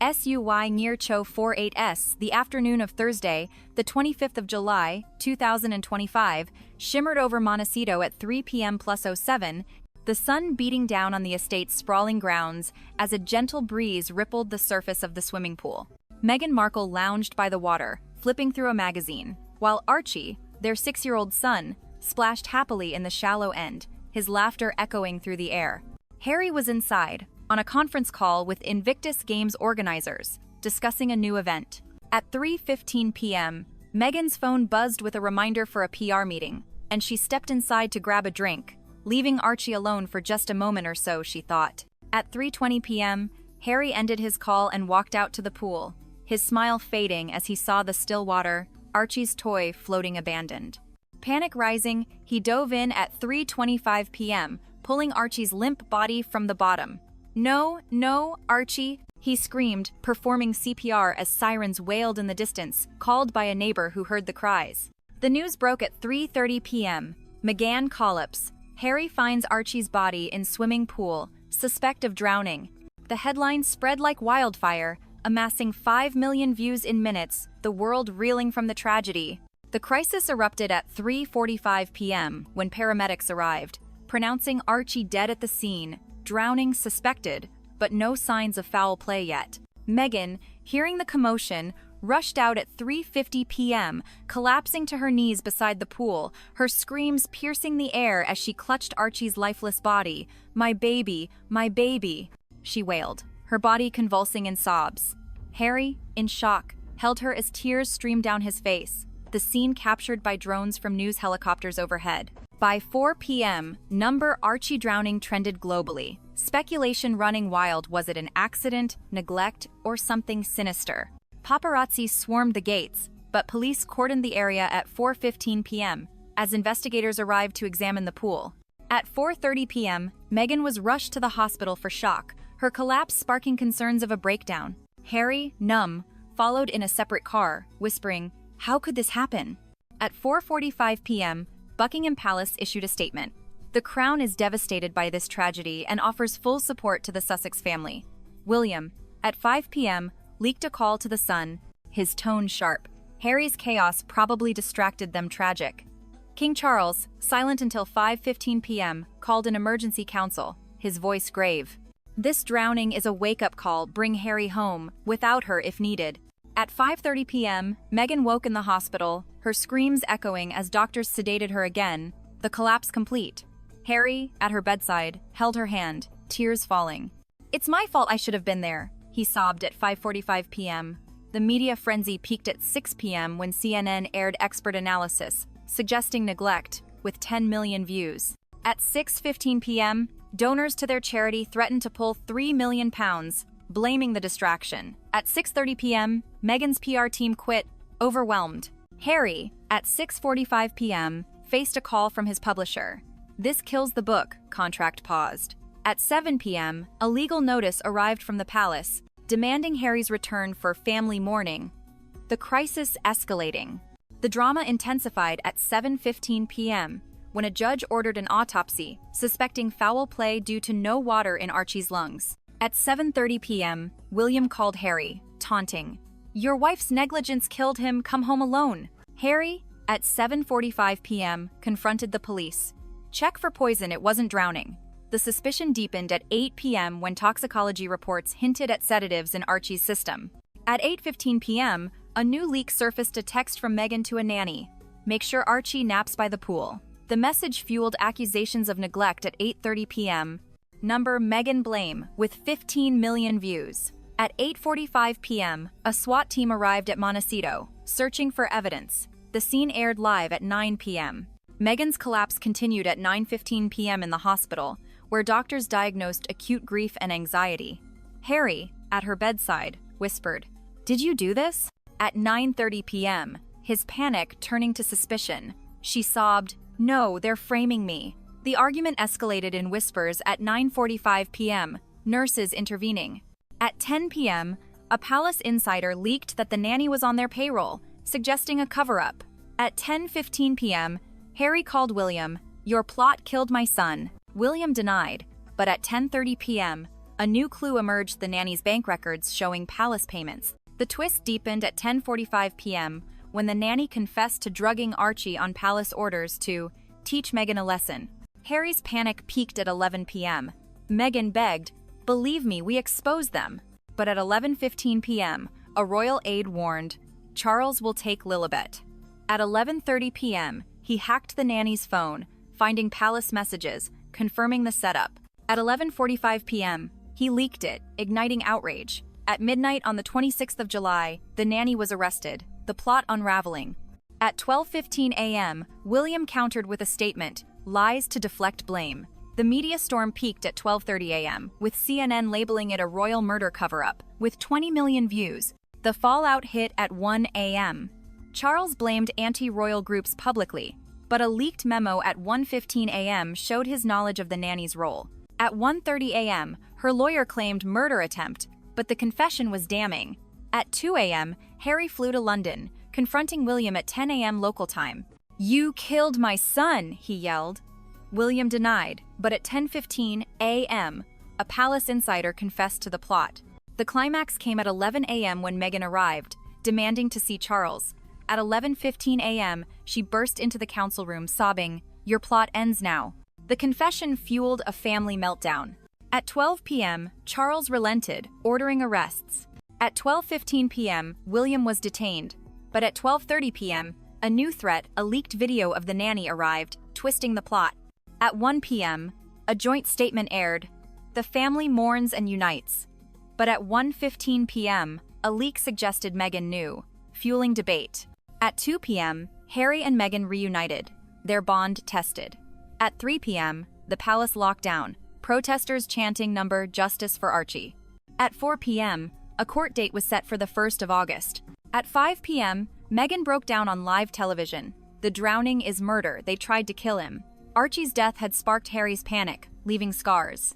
SUY near Cho 48S, the afternoon of Thursday, the 25th of July, 2025, shimmered over Montecito at 3 p.m. plus 07, the sun beating down on the estate's sprawling grounds as a gentle breeze rippled the surface of the swimming pool. Meghan Markle lounged by the water, flipping through a magazine, while Archie, their 6-year-old son, splashed happily in the shallow end, his laughter echoing through the air. Harry was inside, on a conference call with Invictus Games organizers, discussing a new event. At 3:15 p.m., Meghan's phone buzzed with a reminder for a PR meeting, and she stepped inside to grab a drink, leaving Archie alone for just a moment or so, she thought. At 3:20 p.m., Harry ended his call and walked out to the pool, his smile fading as he saw the still water, Archie's toy floating abandoned. Panic rising, he dove in at 3:25 p.m., pulling Archie's limp body from the bottom. "No, no, Archie," he screamed, performing CPR as sirens wailed in the distance, called by a neighbor who heard the cries. The news broke at 3:30 p.m. Meghan collops. Harry finds Archie's body in swimming pool, suspect of drowning. The headline spread like wildfire, amassing 5 million views in minutes, the world reeling from the tragedy. The crisis erupted at 3:45 p.m. when paramedics arrived, pronouncing Archie dead at the scene, drowning suspected, but no signs of foul play yet. Meghan, hearing the commotion, rushed out at 3:50 p.m., collapsing to her knees beside the pool, her screams piercing the air as she clutched Archie's lifeless body. My baby, she wailed, her body convulsing in sobs. Harry, in shock, held her as tears streamed down his face, the scene captured by drones from news helicopters overhead. By 4 p.m., number Archie drowning trended globally. Speculation running wild: was it an accident, neglect, or something sinister? Paparazzi swarmed the gates, but police cordoned the area at 4:15 p.m. as investigators arrived to examine the pool. At 4:30 p.m., Meghan was rushed to the hospital for shock, her collapse sparking concerns of a breakdown. Harry, numb, followed in a separate car, whispering, "How could this happen?" At 4:45 p.m., Buckingham Palace issued a statement. The Crown is devastated by this tragedy and offers full support to the Sussex family. William, at 5 p.m., leaked a call to the Sun, his tone sharp. Harry's chaos probably distracted them tragic. King Charles, silent until 5:15 p.m., called an emergency council, his voice grave. This drowning is a wake-up call, bring Harry home, without her if needed. At 5:30 p.m., Meghan woke in the hospital, her screams echoing as doctors sedated her again, the collapse complete. Harry, at her bedside, held her hand, tears falling. "It's my fault I should have been there," he sobbed at 5:45 p.m. The media frenzy peaked at 6 p.m. when CNN aired expert analysis, suggesting neglect, with 10 million views. At 6:15 p.m., donors to their charity threatened to pull £3 million, blaming the distraction. At 6:30 p.m., Meghan's PR team quit, overwhelmed. Harry, at 6:45 p.m., faced a call from his publisher. "This kills the book," contract paused. At 7 p.m., a legal notice arrived from the palace, demanding Harry's return for family mourning. The crisis escalating. The drama intensified at 7:15 p.m., when a judge ordered an autopsy, suspecting foul play due to no water in Archie's lungs. At 7:30 p.m., William called Harry, taunting, "Your wife's negligence killed him, come home alone." Harry, at 7:45 p.m., confronted the police. "Check for poison, it wasn't drowning." The suspicion deepened at 8 p.m. when toxicology reports hinted at sedatives in Archie's system. At 8:15 p.m., a new leak surfaced: a text from Meghan to a nanny. "Make sure Archie naps by the pool." The message fueled accusations of neglect at 8:30 p.m. Number Meghan blame, with 15 million views. At 8:45 p.m., a SWAT team arrived at Montecito, searching for evidence. The scene aired live at 9 p.m. Meghan's collapse continued at 9:15 p.m. in the hospital, where doctors diagnosed acute grief and anxiety. Harry, at her bedside, whispered, "Did you do this?" At 9:30 p.m., his panic turning to suspicion. She sobbed, "No, they're framing me." The argument escalated in whispers at 9:45 p.m., nurses intervening. At 10 p.m., a palace insider leaked that the nanny was on their payroll, suggesting a cover-up. At 10:15 p.m., Harry called William, "Your plot killed my son." William denied, but at 10:30 p.m., A new clue emerged: the nanny's bank records showing palace payments. The twist deepened at 10:45 p.m. when the nanny confessed to drugging Archie on palace orders to teach Meghan a lesson. Harry's panic peaked at 11 p.m. Meghan begged, "Believe me, we exposed them." But at 11:15 p.m., a royal aide warned, "Charles will take Lilibet." At 11:30 p.m., he hacked the nanny's phone, finding palace messages, confirming the setup. At 11:45 p.m., he leaked it, igniting outrage. At midnight on the 26th of July, the nanny was arrested, the plot unraveling. At 12:15 a.m., William countered with a statement, "Lies to deflect blame." The media storm peaked at 12:30 a.m., with CNN labeling it a royal murder cover-up, with 20 million views. The fallout hit at 1 a.m. Charles blamed anti-royal groups publicly, but a leaked memo at 1:15 a.m. showed his knowledge of the nanny's role. At 1:30 a.m., her lawyer claimed murder attempt, but the confession was damning. At 2 a.m., Harry flew to London, confronting William at 10 a.m. local time. "You killed my son," he yelled. William denied, but at 10:15 a.m., a palace insider confessed to the plot. The climax came at 11 a.m. when Meghan arrived, demanding to see Charles. At 11:15 a.m., she burst into the council room, sobbing, "Your plot ends now." The confession fueled a family meltdown. At 12 p.m., Charles relented, ordering arrests. At 12:15 p.m., William was detained. But at 12:30 p.m., a new threat, a leaked video of the nanny, arrived, twisting the plot. At 1 p.m., a joint statement aired. The family mourns and unites. But at 1:15 p.m., a leak suggested Meghan knew, fueling debate. At 2 p.m., Harry and Meghan reunited, their bond tested. At 3 p.m., the palace locked down, protesters chanting number "Justice for Archie." At 4 p.m., a court date was set for the 1st of August. At 5 p.m., Meghan broke down on live television. "The drowning is murder. They tried to kill him." Archie's death had sparked Harry's panic, leaving scars.